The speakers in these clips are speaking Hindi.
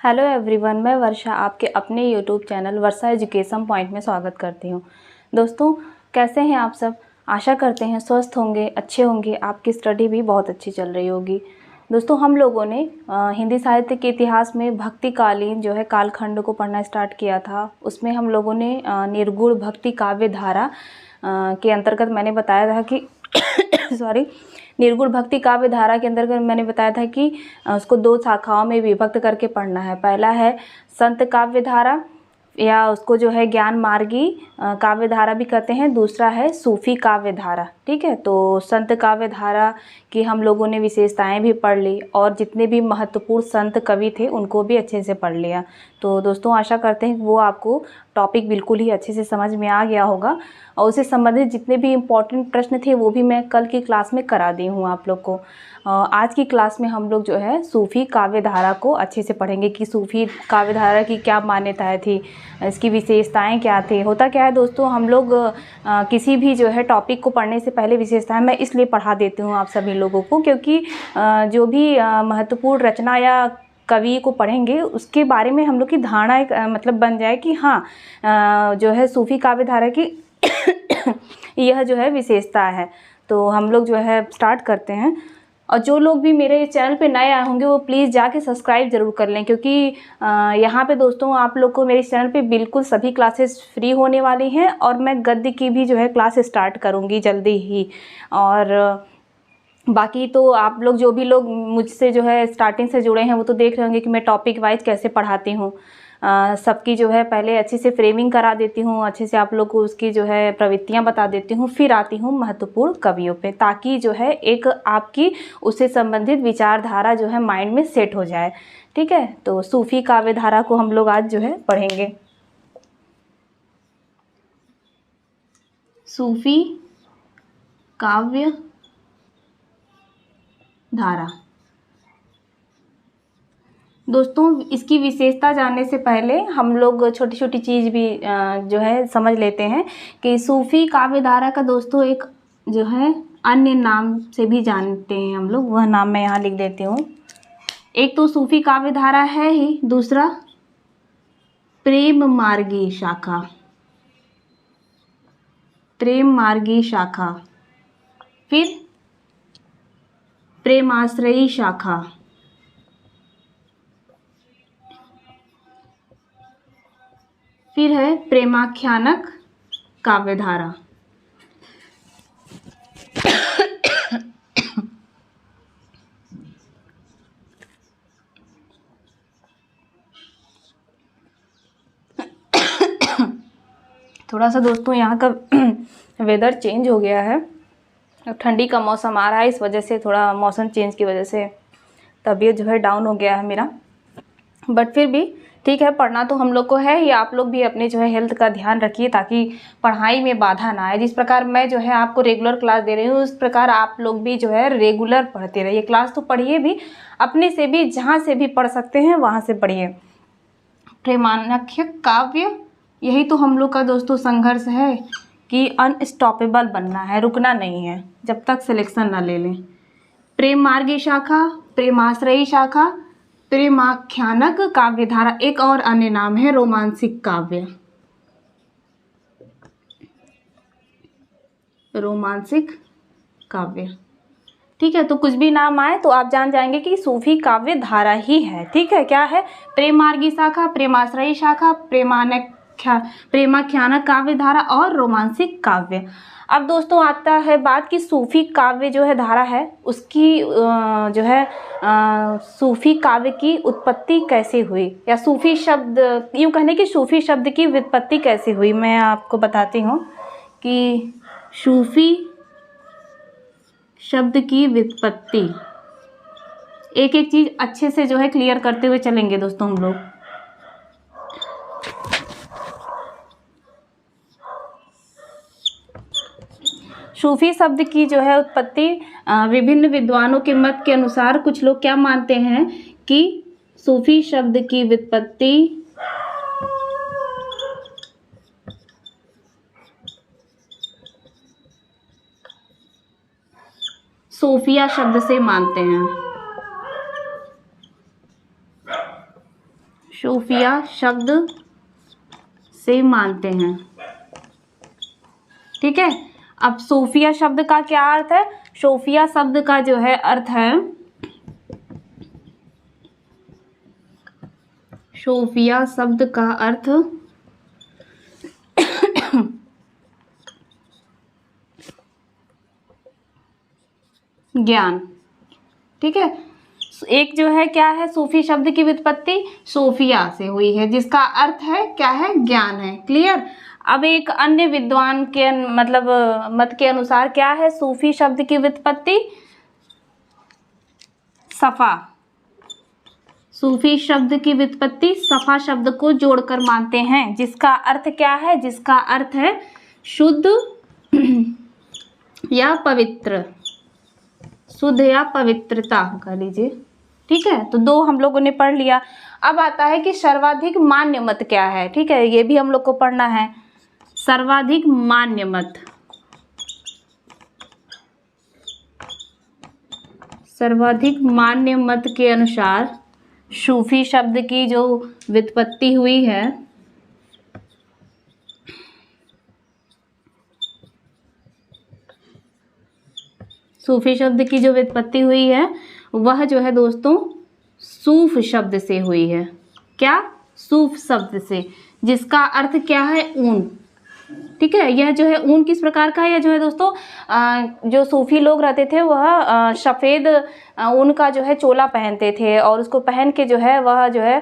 हेलो एवरीवन, मैं वर्षा आपके अपने यूट्यूब चैनल वर्षा एजुकेशन पॉइंट में स्वागत करती हूँ। दोस्तों, कैसे हैं आप सब? आशा करते हैं स्वस्थ होंगे, अच्छे होंगे। आपकी स्टडी भी बहुत अच्छी चल रही होगी। दोस्तों, हम लोगों ने हिंदी साहित्य के इतिहास में भक्तिकालीन जो है कालखंड को पढ़ना स्टार्ट किया था। उसमें हम लोगों ने निर्गुण भक्ति काव्य धारा के अंतर्गत मैंने बताया था कि सॉरी निर्गुण भक्ति काव्य धारा के अंतर्गत मैंने बताया था कि उसको 2 शाखाओं में विभक्त करके पढ़ना है। पहला है संत काव्य धारा, या उसको जो है ज्ञान मार्गी काव्य धारा भी कहते हैं। दूसरा है सूफी काव्य धारा। ठीक है, तो संत काव्य धारा की हम लोगों ने विशेषताएं भी पढ़ ली और जितने भी महत्वपूर्ण संत कवि थे उनको भी अच्छे से पढ़ लिया। तो दोस्तों, आशा करते हैं कि वो आपको टॉपिक बिल्कुल ही अच्छे से समझ में आ गया होगा और उससे संबंधित जितने भी इम्पोर्टेंट प्रश्न थे वो भी मैं कल की क्लास में करा दी हूँ आप लोग को। आज की क्लास में हम लोग जो है सूफी काव्य धारा को अच्छे से पढ़ेंगे कि सूफी काव्य धारा की क्या मान्यताएं थी, इसकी विशेषताएं क्या थी। होता क्या है दोस्तों, हम लोग किसी भी जो है टॉपिक को पढ़ने से पहले विशेषताएं मैं इसलिए पढ़ा देती हूँ आप सभी लोगों को, क्योंकि जो भी महत्वपूर्ण रचना या कवि को पढ़ेंगे उसके बारे में हम लोग की धारणा एक मतलब बन जाए कि हाँ, जो है सूफी काव्य धारा की यह जो है विशेषता है। तो हम लोग जो है स्टार्ट करते हैं। और जो लोग भी मेरे चैनल पे नए आए होंगे वो प्लीज़ जाके सब्सक्राइब ज़रूर कर लें, क्योंकि यहाँ पे दोस्तों आप लोग को मेरे चैनल पे बिल्कुल सभी क्लासेस फ्री होने वाली हैं और मैं गद्य की भी जो है क्लास स्टार्ट करूँगी जल्दी ही। और बाकी तो आप लोग जो भी लोग मुझसे जो है स्टार्टिंग से जुड़े हैं वो तो देख रहे होंगे कि मैं टॉपिक वाइज कैसे पढ़ाती हूँ। सबकी जो है पहले अच्छे से फ्रेमिंग करा देती हूँ, अच्छे से आप लोग को उसकी जो है प्रवृत्तियाँ बता देती हूँ, फिर आती हूँ महत्वपूर्ण कवियों पे, ताकि जो है एक आपकी उससे संबंधित विचारधारा जो है माइंड में सेट हो जाए। ठीक है, तो सूफी काव्य धारा को हम लोग आज जो है पढ़ेंगे। सूफी काव्य धारा। दोस्तों, इसकी विशेषता जानने से पहले हम लोग छोटी छोटी चीज़ भी जो है समझ लेते हैं कि सूफी काव्य धारा का दोस्तों एक जो है अन्य नाम से भी जानते हैं हम लोग, वह नाम मैं यहाँ लिख देती हूँ। एक तो सूफी काव्य धारा है ही, दूसरा प्रेम मार्गी शाखा। प्रेम मार्गी शाखा, फिर प्रेमाश्रयी शाखा, फिर है प्रेमाख्यानक काव्य धारा। थोड़ा सा दोस्तों यहाँ का वेदर चेंज हो गया है, ठंडी का मौसम आ रहा है, इस वजह से थोड़ा मौसम चेंज की वजह से तबीयत जो है डाउन हो गया है मेरा। बट फिर भी ठीक है, पढ़ना तो हम लोग को है ही। आप लोग भी अपने जो है हेल्थ का ध्यान रखिए ताकि पढ़ाई में बाधा ना आए। जिस प्रकार मैं जो है आपको रेगुलर क्लास दे रही हूँ उस प्रकार आप लोग भी जो है रेगुलर पढ़ते रहिए। क्लास तो पढ़िए भी, अपने से भी जहाँ से भी पढ़ सकते हैं वहाँ से पढ़िए। प्रेमाख्य काव्य, यही तो हम लोग का दोस्तों संघर्ष है कि अनस्टॉपेबल बनना है, रुकना नहीं है जब तक सिलेक्शन ना ले लें। प्रेम मार्गी शाखा, प्रेमाश्रयी शाखा, प्रेमाख्यानक काव्य धारा, एक और अन्य नाम है रोमांसिक काव्य। रोमांसिक काव्य, ठीक है। तो कुछ भी नाम आए तो आप जान जाएंगे कि सूफी काव्य धारा ही है। ठीक है, क्या है? प्रेम मार्गी शाखा, प्रेमाश्रयी शाखा, प्रेमाख्यानक काव्य धारा और रोमांसिक काव्य। अब दोस्तों आता है बात कि सूफी काव्य जो है धारा है उसकी जो है सूफी काव्य की उत्पत्ति कैसे हुई, या सूफी शब्द यूँ कहने की सूफी शब्द की व्युत्पत्ति कैसे हुई। मैं आपको बताती हूँ कि सूफी शब्द की व्युत्पत्ति, एक एक चीज अच्छे से जो है क्लियर करते हुए चलेंगे दोस्तों हम लोग। सूफी शब्द की जो है उत्पत्ति विभिन्न विद्वानों के मत के अनुसार कुछ लोग क्या मानते हैं कि सूफी शब्द की व्युत्पत्ति सोफिया शब्द से मानते हैं। सूफिया शब्द से मानते हैं। ठीक है, अब सूफिया शब्द का क्या अर्थ है? सूफिया शब्द का जो है अर्थ है, सूफिया शब्द का अर्थ ज्ञान। ठीक है, एक जो है क्या है, सूफी शब्द की व्युत्पत्ति सूफिया से हुई है, जिसका अर्थ है क्या है? ज्ञान है। क्लियर। अब एक अन्य विद्वान के मतलब मत के अनुसार क्या है सूफी शब्द की व्युत्पत्ति? सफा। सूफी शब्द की व्युत्पत्ति सफा शब्द को जोड़कर मानते हैं, जिसका अर्थ क्या है? जिसका अर्थ है शुद्ध या पवित्र, शुद्ध या पवित्रता कह लीजिए। ठीक है, तो दो हम लोगों ने पढ़ लिया। अब आता है कि सर्वाधिक मान्य मत क्या है। ठीक है, ये भी हम लोग को पढ़ना है। सर्वाधिक मान्य मत, सर्वाधिक मान्य मत के अनुसार सूफी शब्द की जो व्युत्पत्ति हुई है, सूफी शब्द की जो व्युत्पत्ति हुई है वह जो है दोस्तों सूफ शब्द से हुई है। क्या? सूफ शब्द से, जिसका अर्थ क्या है? ऊन। ठीक है, यह जो है ऊन किस प्रकार का है? यह जो है दोस्तों जो सूफी लोग रहते थे वह सफ़ेद ऊन का जो है चोला पहनते थे, और उसको पहन के जो है वह जो है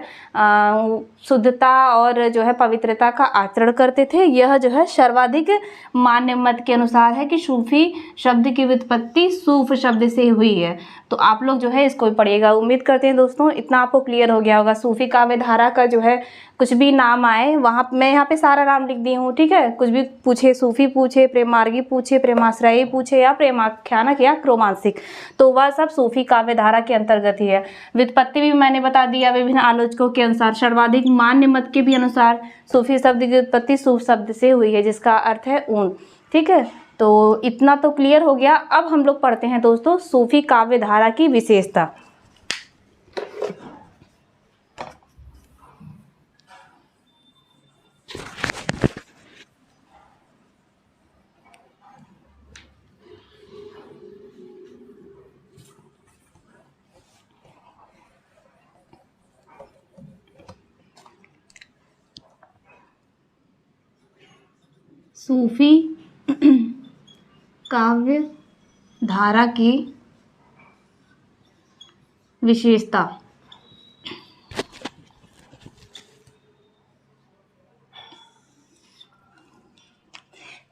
शुद्धता और जो है पवित्रता का आचरण करते थे। यह जो है सर्वाधिक मान्य मत के अनुसार है कि सूफी शब्द की व्युत्पत्ति सूफ शब्द से हुई है। तो आप लोग जो है इसको भी पढ़िएगा। उम्मीद करते हैं दोस्तों इतना आपको क्लियर हो गया होगा। सूफी काव्य धारा का जो है कुछ भी नाम आए, वहाँ मैं यहाँ पे सारा नाम लिख दी हूँ। ठीक है, कुछ भी पूछे, सूफी पूछे, प्रेमार्गी पूछे, प्रेमाश्रयी पूछे, या प्रेमाख्यानक या क्रोमांसिक, तो वह सब सूफी काव्य धारा के अंतर्गत ही है। व्युत्पत्ति भी मैंने बता दिया विभिन्न आलोचकों के अनुसार। सर्वाधिक मान्य मत के भी अनुसार सूफी शब्द की उत्पत्ति सूफ शब्द से हुई है, जिसका अर्थ है ऊन। ठीक है, तो इतना तो क्लियर हो गया। अब हम लोग पढ़ते हैं दोस्तों सूफी काव्य धारा की विशेषता। सूफी काव्य धारा की विशेषता।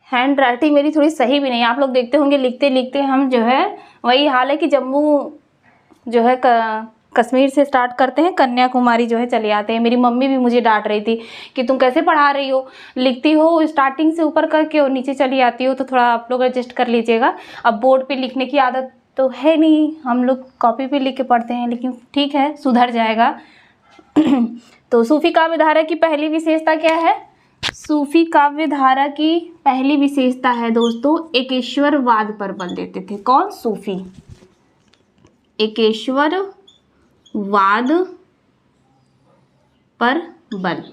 हैंड राइटिंग मेरी थोड़ी सही भी नहीं है, आप लोग देखते होंगे लिखते लिखते हम जो है वही हाल है कि जम्मू जो है कश्मीर से स्टार्ट करते हैं, कन्याकुमारी जो है चले आते हैं। मेरी मम्मी भी मुझे डांट रही थी कि तुम कैसे पढ़ा रही हो, लिखती हो स्टार्टिंग से ऊपर करके और नीचे चली आती हो, तो थोड़ा आप लोग एडजस्ट कर लीजिएगा। अब बोर्ड पे लिखने की आदत तो है नहीं, हम लोग कॉपी पे लिख के पढ़ते हैं, लेकिन ठीक है सुधर जाएगा। तो सूफी काव्य धारा की पहली विशेषता क्या है? सूफी काव्य धारा की पहली विशेषता है दोस्तों एकेश्वरवाद पर बल देते थे। कौन? सूफी। एकेश्वरवाद पर बल।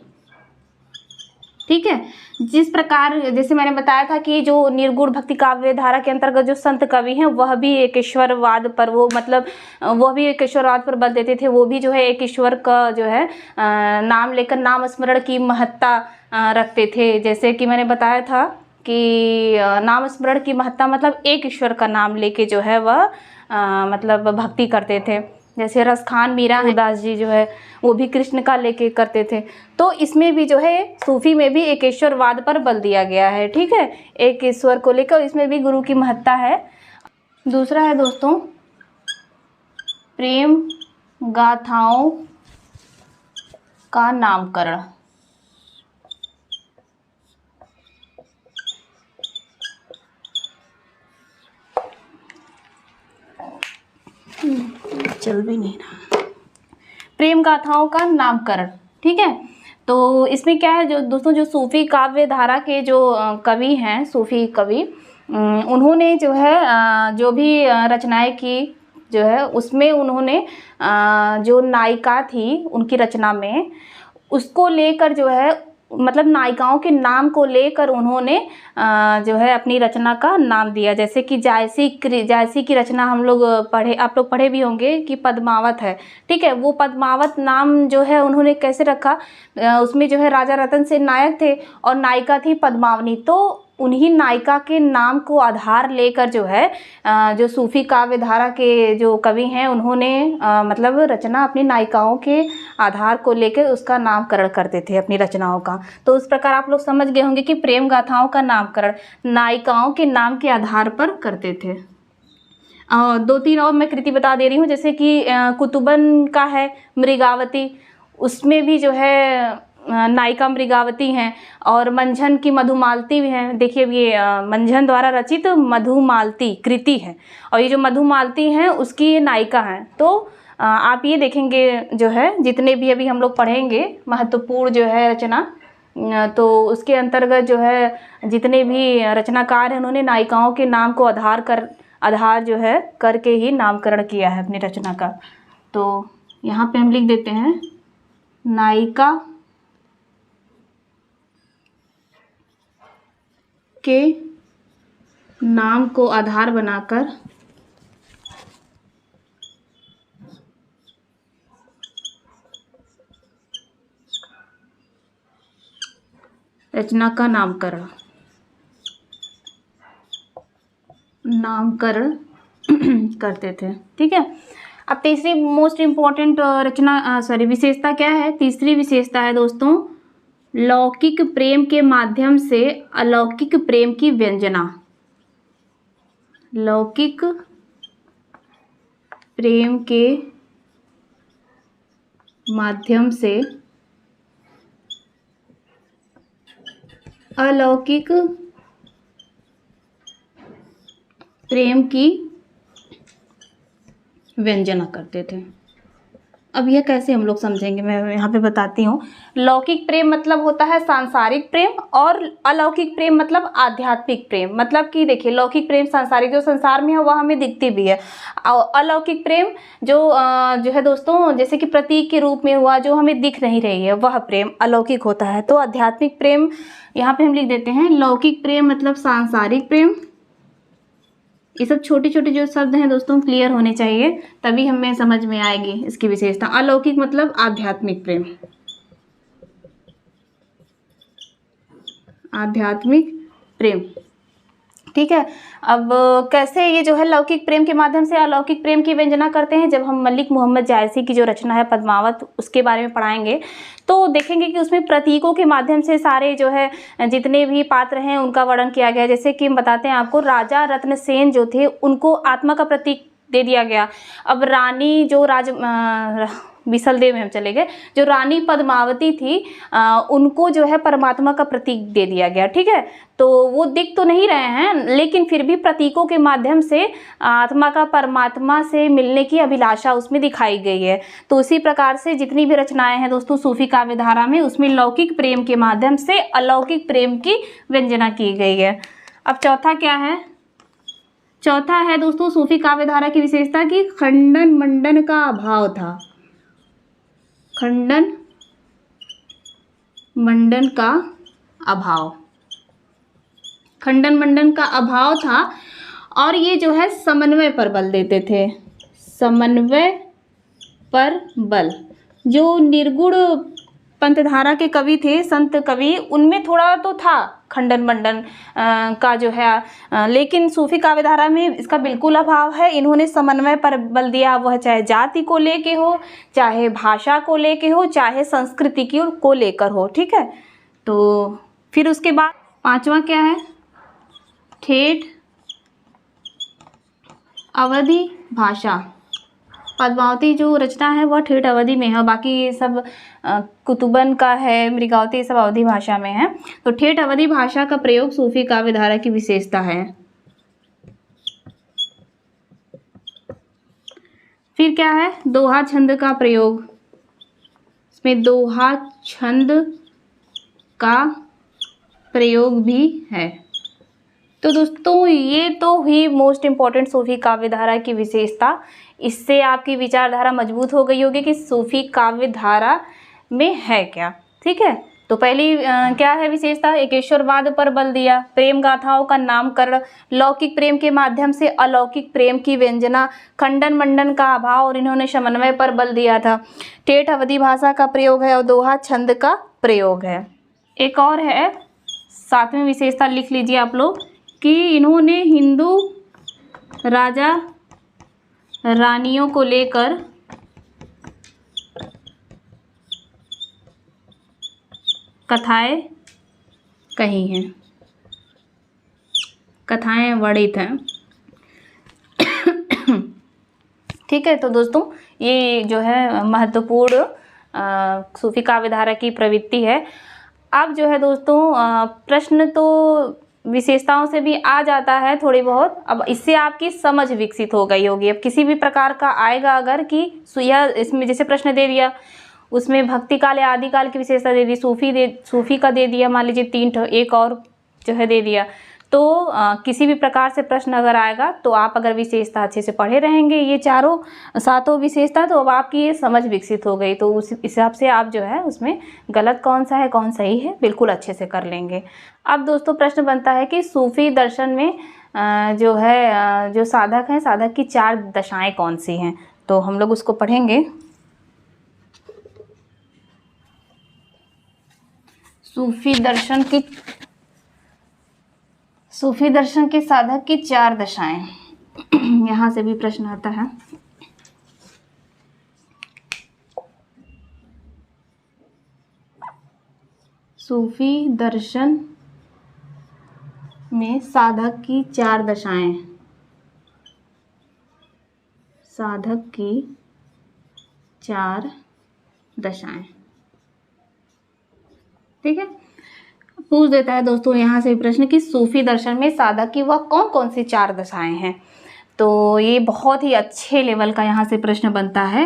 ठीक है, जिस प्रकार जैसे मैंने बताया था कि जो निर्गुण भक्ति काव्य धारा के अंतर्गत जो संत कवि हैं वह भी एक ईश्वरवाद पर वह भी एक ईश्वरवाद पर बल देते थे। वो भी जो है एक ईश्वर का जो है नाम लेकर नाम स्मरण की महत्ता रखते थे। जैसे कि मैंने बताया था कि नाम स्मरण की महत्ता मतलब एक ईश्वर का नाम लेके जो है वह मतलब भक्ति करते थे। जैसे रसखान मीरा दास जी जो है वो भी कृष्ण का लेके करते थे। तो इसमें भी जो है सूफी में भी एक ईश्वरवाद पर बल दिया गया है। ठीक है, एक ईश्वर को लेकर इसमें भी गुरु की महत्ता है। दूसरा है दोस्तों प्रेम गाथाओं का नामकरण। चल भी नहीं रहा। प्रेम गाथाओं का नामकरण। ठीक है, तो इसमें क्या है जो दोस्तों जो सूफी काव्य धारा के जो कवि हैं, सूफी कवि, उन्होंने जो है जो भी रचनाएं की जो है उसमें उन्होंने जो नायिका थी उनकी रचना में, उसको लेकर जो है मतलब नायिकाओं के नाम को लेकर उन्होंने जो है अपनी रचना का नाम दिया। जैसे कि जायसी की रचना हम लोग पढ़े, आप लोग पढ़े भी होंगे कि पद्मावत है, ठीक है। वो पद्मावत नाम जो है उन्होंने कैसे रखा, उसमें जो है राजा रतन सेन नायक थे और नायिका थी पद्मावनी। तो उन्हीं नायिका के नाम को आधार लेकर जो है जो सूफी काव्य धारा के जो कवि हैं उन्होंने मतलब रचना अपनी नायिकाओं के आधार को लेकर उसका नामकरण करते थे अपनी रचनाओं का। तो उस प्रकार आप लोग समझ गए होंगे कि प्रेम गाथाओं का नामकरण नायिकाओं के नाम के आधार पर करते थे। दो तीन और मैं कृति बता दे रही हूँ, जैसे कि कुतुबन का है मृगावती, उसमें भी जो है नायिका मृगावती हैं। और मंझन की मधुमालती भी हैं। देखिए ये मंझन द्वारा रचित मधुमालती कृति है और ये जो मधुमालती हैं उसकी ये नायिका हैं। तो आप ये देखेंगे जो है जितने भी अभी हम लोग पढ़ेंगे महत्वपूर्ण जो है रचना, तो उसके अंतर्गत जो है जितने भी रचनाकार हैं उन्होंने नायिकाओं के नाम को आधार जो है करके ही नामकरण किया है अपनी रचना का। तो यहाँ पे हम लिख देते हैं नायिका के नाम को आधार बनाकर रचना का नामकरण करते थे, ठीक है। अब तीसरी मोस्ट इम्पॉर्टेंट विशेषता क्या है? तीसरी विशेषता है दोस्तों लौकिक प्रेम के माध्यम से अलौकिक प्रेम की व्यंजना। लौकिक प्रेम के माध्यम से अलौकिक प्रेम की व्यंजना करते थे। अब यह कैसे हम लोग समझेंगे, मैं यहाँ पे बताती हूँ। लौकिक प्रेम मतलब होता है सांसारिक प्रेम और अलौकिक प्रेम मतलब आध्यात्मिक प्रेम। मतलब कि देखिए लौकिक प्रेम सांसारिक जो संसार में है वह हमें दिखती भी है, और अलौकिक प्रेम जो है दोस्तों जैसे कि प्रतीक के रूप में हुआ, जो हमें दिख नहीं रही है, वह प्रेम अलौकिक होता है। तो आध्यात्मिक प्रेम यहाँ पे हम लिख देते हैं लौकिक प्रेम मतलब सांसारिक प्रेम। ये सब छोटे छोटे जो शब्द हैं दोस्तों क्लियर होने चाहिए, तभी हमें समझ में आएगी इसकी विशेषता। अलौकिक मतलब आध्यात्मिक प्रेम, आध्यात्मिक प्रेम, ठीक है। अब कैसे ये जो है लौकिक प्रेम के माध्यम से अलौकिक प्रेम की व्यंजना करते हैं, जब हम मलिक मोहम्मद जायसी की जो रचना है पद्मावत उसके बारे में पढ़ाएंगे तो देखेंगे कि उसमें प्रतीकों के माध्यम से सारे जो है जितने भी पात्र हैं उनका वर्णन किया गया है। जैसे कि हम बताते हैं आपको, राजा रत्नसेन जो थे उनको आत्मा का प्रतीक दे दिया गया। अब रानी जो बिसलदेव में हम चले गए, जो रानी पद्मावती थी उनको जो है परमात्मा का प्रतीक दे दिया गया, ठीक है। तो वो दिख तो नहीं रहे हैं लेकिन फिर भी प्रतीकों के माध्यम से आत्मा का परमात्मा से मिलने की अभिलाषा उसमें दिखाई गई है। तो उसी प्रकार से जितनी भी रचनाएं हैं दोस्तों सूफी काव्य धारा में, उसमें लौकिक प्रेम के माध्यम से अलौकिक प्रेम की व्यंजना की गई है। अब चौथा क्या है? चौथा है दोस्तों सूफी काव्य धारा की विशेषता की खंडन मंडन का अभाव था। खंडन मंडन का अभाव, खंडन मंडन का अभाव था। और ये जो है समन्वय पर बल देते थे, समन्वय पर बल। जो निर्गुण पंथधारा के कवि थे, संत कवि, उनमें थोड़ा तो था खंडन मंडन का जो है, लेकिन सूफी काव्य धारा में इसका बिल्कुल अभाव है। इन्होंने समन्वय पर बल दिया, वह चाहे जाति को लेके हो, चाहे भाषा को लेके हो, चाहे संस्कृति को लेकर हो, ठीक है। तो फिर उसके बाद पांचवा क्या है? ठेठ अवधी भाषा। पद्मावती जो रचना है वह ठेठ अवधि में है, बाकी ये सब कुतुबन का है, मृगावती, ये सब अवधी भाषा में है। तो ठेठ अवधी भाषा का प्रयोग सूफी काव्य धारा की विशेषता है। फिर क्या है? दोहा छंद का प्रयोग। इसमें दोहा छंद का प्रयोग भी है। तो दोस्तों ये तो हुई मोस्ट इम्पॉर्टेंट सूफी काव्य धारा की विशेषता। इससे आपकी विचारधारा मजबूत हो गई होगी कि सूफी काव्य धारा में है क्या। ठीक है, तो पहली क्या है विशेषता, एकेश्वरवाद पर बल दिया, प्रेम गाथाओं का नामकरण, लौकिक प्रेम के माध्यम से अलौकिक प्रेम की व्यंजना, खंडन मंडन का अभाव और इन्होंने समन्वय पर बल दिया था। ठेठ अवधी भाषा का प्रयोग है और दोहा छंद का प्रयोग है। एक और है 7वीं विशेषता, लिख लीजिए आप लोग, कि इन्होंने हिंदू राजा रानियों को लेकर कथाएं कही हैं, कथाएं वर्णित हैं। ठीक है, तो दोस्तों ये जो है महत्वपूर्ण सूफी काव्य धारा की प्रवृत्ति है। अब जो है दोस्तों प्रश्न तो विशेषताओं से भी आ जाता है थोड़ी बहुत, अब इससे आपकी समझ विकसित हो गई होगी। अब किसी भी प्रकार का आएगा अगर कि यह इसमें जैसे प्रश्न दे दिया, उसमें भक्ति काल या आदि काल की विशेषता दे दी, सूफी का दे दिया, मान लीजिए 3 एक और जो है दे दिया, तो किसी भी प्रकार से प्रश्न अगर आएगा तो आप अगर विशेषता अच्छे से पढ़े रहेंगे ये 7 विशेषता, तो अब आपकी ये समझ विकसित हो गई, तो उस हिसाब से आप जो है उसमें गलत कौन सा है कौन सही है बिल्कुल अच्छे से कर लेंगे। अब दोस्तों प्रश्न बनता है कि सूफी दर्शन में जो है जो साधक हैं, साधक की 4 दशाएं कौन सी हैं, तो हम लोग उसको पढ़ेंगे। सूफी दर्शन के साधक की 4 दशाएं, यहाँ से भी प्रश्न आता है। सूफी दर्शन में साधक की 4 दशाएं, साधक की 4 दशाएं। ठीक है, पूछ देता है दोस्तों यहाँ से प्रश्न कि सूफी दर्शन में साधक की वह कौन कौन सी 4 दशाएं हैं, तो ये बहुत ही अच्छे लेवल का यहाँ से प्रश्न बनता है।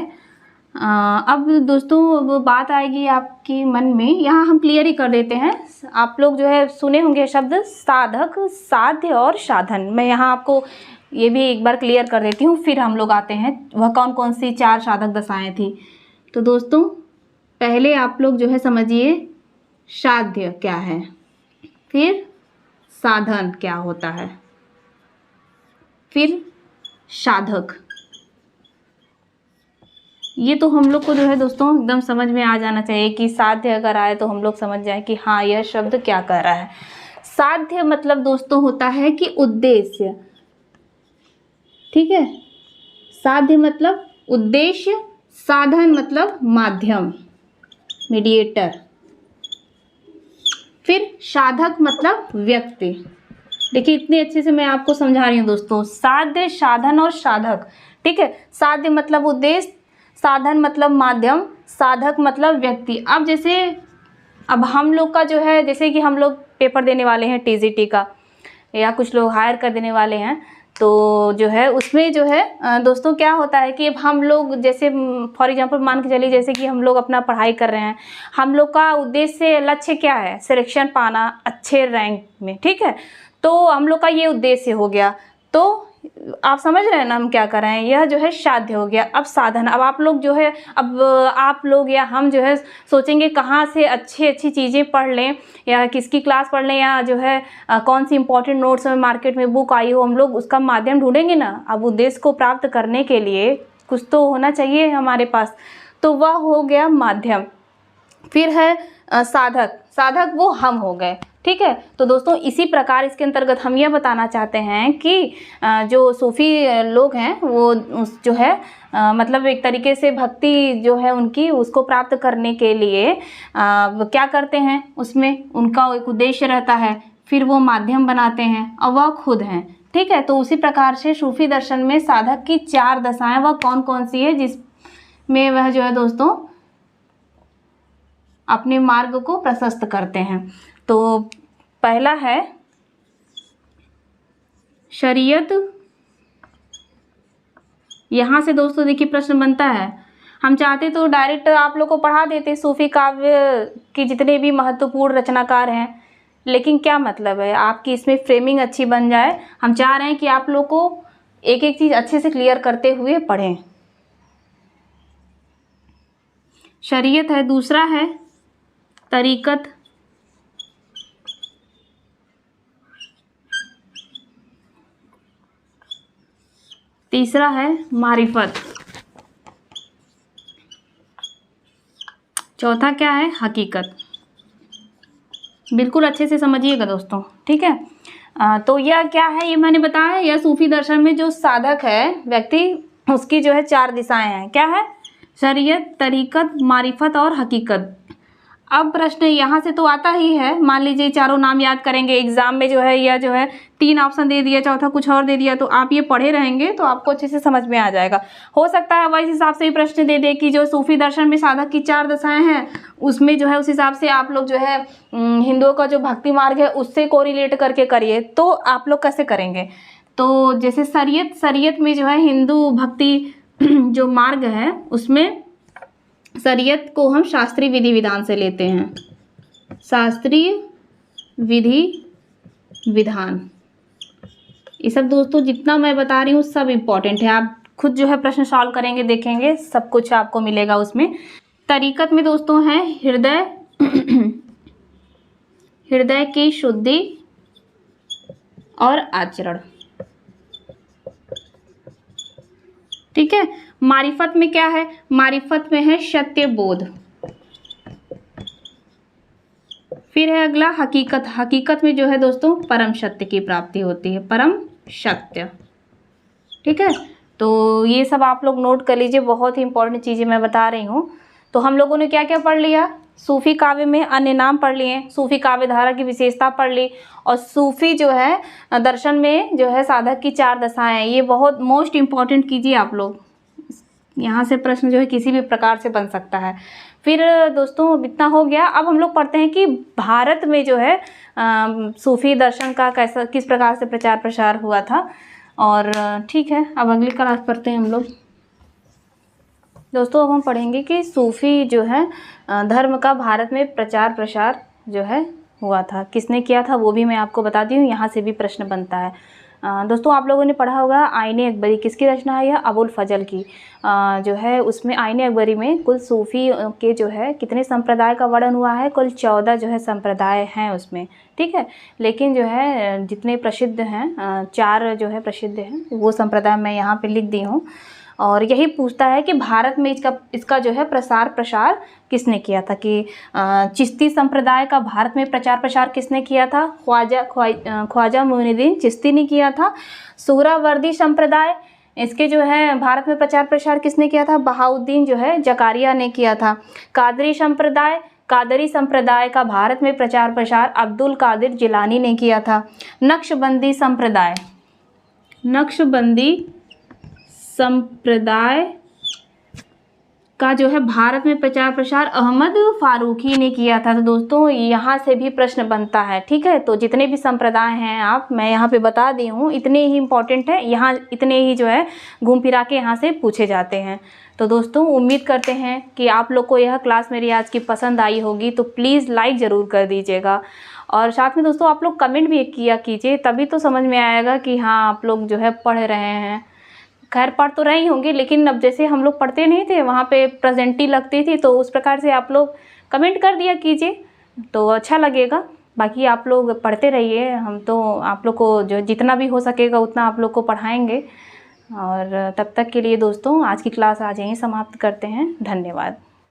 अब दोस्तों अब बात आएगी आपकी मन में, यहाँ हम क्लियर ही कर देते हैं। आप लोग जो है सुने होंगे शब्द साधक, साध्य और साधन, मैं यहाँ आपको ये भी एक बार क्लियर कर देती हूँ, फिर हम लोग आते हैं वह कौन कौन सी 4 साधक दशाएं थी। तो दोस्तों पहले आप लोग जो है समझिए साध्य क्या है, फिर साधन क्या होता है, फिर साधक। ये तो हम लोग को जो है दोस्तों एकदम समझ में आ जाना चाहिए कि साध्य अगर आए तो हम लोग समझ जाए कि हाँ यह शब्द क्या कह रहा है। साध्य मतलब दोस्तों होता है कि उद्देश्य। ठीक है, साध्य मतलब उद्देश्य, साधन मतलब माध्यम, मीडिएटर, फिर साधक मतलब व्यक्ति। देखिए इतने अच्छे से मैं आपको समझा रही हूँ दोस्तों, साध्य, साधन और साधक। ठीक है, साध्य मतलब उद्देश्य, साधन मतलब माध्यम, साधक मतलब व्यक्ति। अब जैसे अब हम लोग का जो है, जैसे कि हम लोग पेपर देने वाले हैं टीजीटी का, या कुछ लोग हायर कर देने वाले हैं, तो जो है उसमें जो है दोस्तों क्या होता है कि अब हम लोग जैसे फॉर एग्जांपल मान के चलिए जैसे कि हम लोग अपना पढ़ाई कर रहे हैं, हम लोग का उद्देश्य लक्ष्य क्या है, सिलेक्शन पाना अच्छे रैंक में। ठीक है, तो हम लोग का ये उद्देश्य हो गया, तो आप समझ रहे हैं ना हम क्या कर रहे हैं, यह जो है साध्य हो गया। अब साधन, अब आप लोग जो है, अब आप लोग या हम जो है सोचेंगे कहाँ से अच्छी चीज़ें पढ़ लें, या किसकी क्लास पढ़ लें, या जो है कौन सी इंपॉर्टेंट नोट्स में मार्केट में बुक आई हो, हम लोग उसका माध्यम ढूंढेंगे ना। अब उद्देश्य को प्राप्त करने के लिए कुछ तो होना चाहिए हमारे पास, तो वह हो गया माध्यम। फिर है साधक, साधक वो हम हो गए। ठीक है, तो दोस्तों इसी प्रकार इसके अंतर्गत हम यह बताना चाहते हैं कि जो सूफी लोग हैं वो जो है मतलब एक तरीके से भक्ति जो है उनकी, उसको प्राप्त करने के लिए क्या करते हैं, उसमें उनका एक उद्देश्य रहता है, फिर वो माध्यम बनाते हैं और वह खुद हैं। ठीक है, तो उसी प्रकार से सूफी दर्शन में साधक की 4 दशाएं वह कौन कौन सी है, जिसमें वह जो है दोस्तों अपने मार्ग को प्रशस्त करते हैं। तो पहला है शरीयत। यहाँ से दोस्तों देखिए प्रश्न बनता है, हम चाहते तो डायरेक्ट आप लोग को पढ़ा देते सूफी काव्य के जितने भी महत्वपूर्ण रचनाकार हैं, लेकिन क्या मतलब है, आपकी इसमें फ्रेमिंग अच्छी बन जाए। हम चाह रहे हैं कि आप लोग को एक एक चीज़ अच्छे से क्लियर करते हुए पढ़ें। शरीयत है, दूसरा है तरीकत, तीसरा है मारिफत, चौथा क्या है, हकीकत। बिल्कुल अच्छे से समझिएगा दोस्तों, ठीक है। तो यह क्या है, ये मैंने बताया, यह सूफी दर्शन में जो साधक है व्यक्ति, उसकी जो है 4 दिशाएं हैं। क्या है, शरीयत, तरीकत, मारिफत और हकीकत। अब प्रश्न यहाँ से तो आता ही है, मान लीजिए चारों नाम याद करेंगे एग्जाम में जो है, या जो है 3 ऑप्शन दे दिया, चौथा कुछ और दे दिया, तो आप ये पढ़े रहेंगे तो आपको अच्छे से समझ में आ जाएगा। हो सकता है वह इस हिसाब से ही प्रश्न दे दे कि जो सूफी दर्शन में साधक की 4 दशाएं हैं, उसमें जो है उस हिसाब से आप लोग जो है हिंदुओं का जो भक्ति मार्ग है उससे कोरिलेट करके करिए। तो आप लोग कैसे करेंगे, तो जैसे शरीयत में जो है हिंदू भक्ति जो मार्ग है उसमें शरीयत को हम शास्त्रीय विधि विधान से लेते हैं। शास्त्रीय विधि विधान, ये सब दोस्तों जितना मैं बता रही हूँ सब इम्पॉर्टेंट है। आप खुद जो है प्रश्न सॉल्व करेंगे, देखेंगे सब कुछ आपको मिलेगा उसमें। तरीकत में दोस्तों है हृदय की शुद्धि और आचरण, ठीक है। मारिफत में क्या है, मारिफत में है सत्य बोध। फिर है अगला हकीकत, हकीकत में जो है दोस्तों परम सत्य की प्राप्ति होती है, परम सत्य, ठीक है। तो ये सब आप लोग नोट कर लीजिए, बहुत ही इंपॉर्टेंट चीज़ें मैं बता रही हूँ। तो हम लोगों ने क्या क्या पढ़ लिया, सूफी काव्य में अन्य नाम पढ़ लिए, सूफी काव्य धारा की विशेषता पढ़ ली, और सूफी जो है दर्शन में जो है साधक की 4 दशाएं, ये बहुत मोस्ट इम्पॉर्टेंट कीजिए आप लोग। यहाँ से प्रश्न जो है किसी भी प्रकार से बन सकता है। फिर दोस्तों इतना हो गया। अब हम लोग पढ़ते हैं कि भारत में जो है सूफी दर्शन का कैसा, किस प्रकार से प्रचार प्रसार हुआ था। और ठीक है, अब अगली क्लास पढ़ते हैं हम लोग। दोस्तों अब हम पढ़ेंगे कि सूफी जो है धर्म का भारत में प्रचार प्रसार जो है हुआ था, किसने किया था वो भी मैं आपको बता दी हूँ। यहाँ से भी प्रश्न बनता है। दोस्तों आप लोगों ने पढ़ा होगा आईने अकबरी, किसकी रचना है, यह अबुल फजल की जो है। उसमें आईने अकबरी में कुल सूफी के जो है कितने संप्रदाय का वर्णन हुआ है, कुल 14 जो है संप्रदाय हैं उसमें, ठीक है। लेकिन जो है जितने प्रसिद्ध हैं 4 जो है प्रसिद्ध हैं, वो संप्रदाय मैं यहाँ पे लिख दी हूँ। और यही पूछता है कि भारत में इसका जो है प्रसार प्रसार किसने किया था, कि चिश्ती संप्रदाय का भारत में प्रचार प्रसार किसने किया था, ख्वाजा मोइनुद्दीन चिश्ती ने किया था। सुहरावर्दी संप्रदाय, इसके जो है भारत में प्रचार प्रसार किसने किया था, बहाउद्दीन जो है जकारिया ने किया था। कादरी संप्रदाय का भारत में प्रचार प्रसार अब्दुल कादिर जिलानी ने किया था। नक्शबंदी संप्रदाय का जो है भारत में प्रचार प्रसार अहमद फारूकी ने किया था। तो दोस्तों यहाँ से भी प्रश्न बनता है, ठीक है। तो जितने भी संप्रदाय हैं मैं यहाँ पे बता दी हूँ, इतने ही इम्पोर्टेंट है, यहाँ इतने ही जो है घूम फिरा के यहाँ से पूछे जाते हैं। तो दोस्तों उम्मीद करते हैं कि आप लोग को यह क्लास मेरी आज की पसंद आई होगी, तो प्लीज़ लाइक ज़रूर कर दीजिएगा। और साथ में दोस्तों आप लोग कमेंट भी किया कीजिए, तभी तो समझ में आएगा कि हाँ आप लोग जो है पढ़ रहे हैं। खैर पढ़ तो रही होंगे, लेकिन अब जैसे हम लोग पढ़ते नहीं थे वहाँ पे प्रेजेंटी लगती थी, तो उस प्रकार से आप लोग कमेंट कर दिया कीजिए तो अच्छा लगेगा। बाकी आप लोग पढ़ते रहिए, हम तो आप लोग को जो जितना भी हो सकेगा उतना आप लोग को पढ़ाएंगे। और तब तक के लिए दोस्तों आज की क्लास आज यहीं समाप्त करते हैं। धन्यवाद।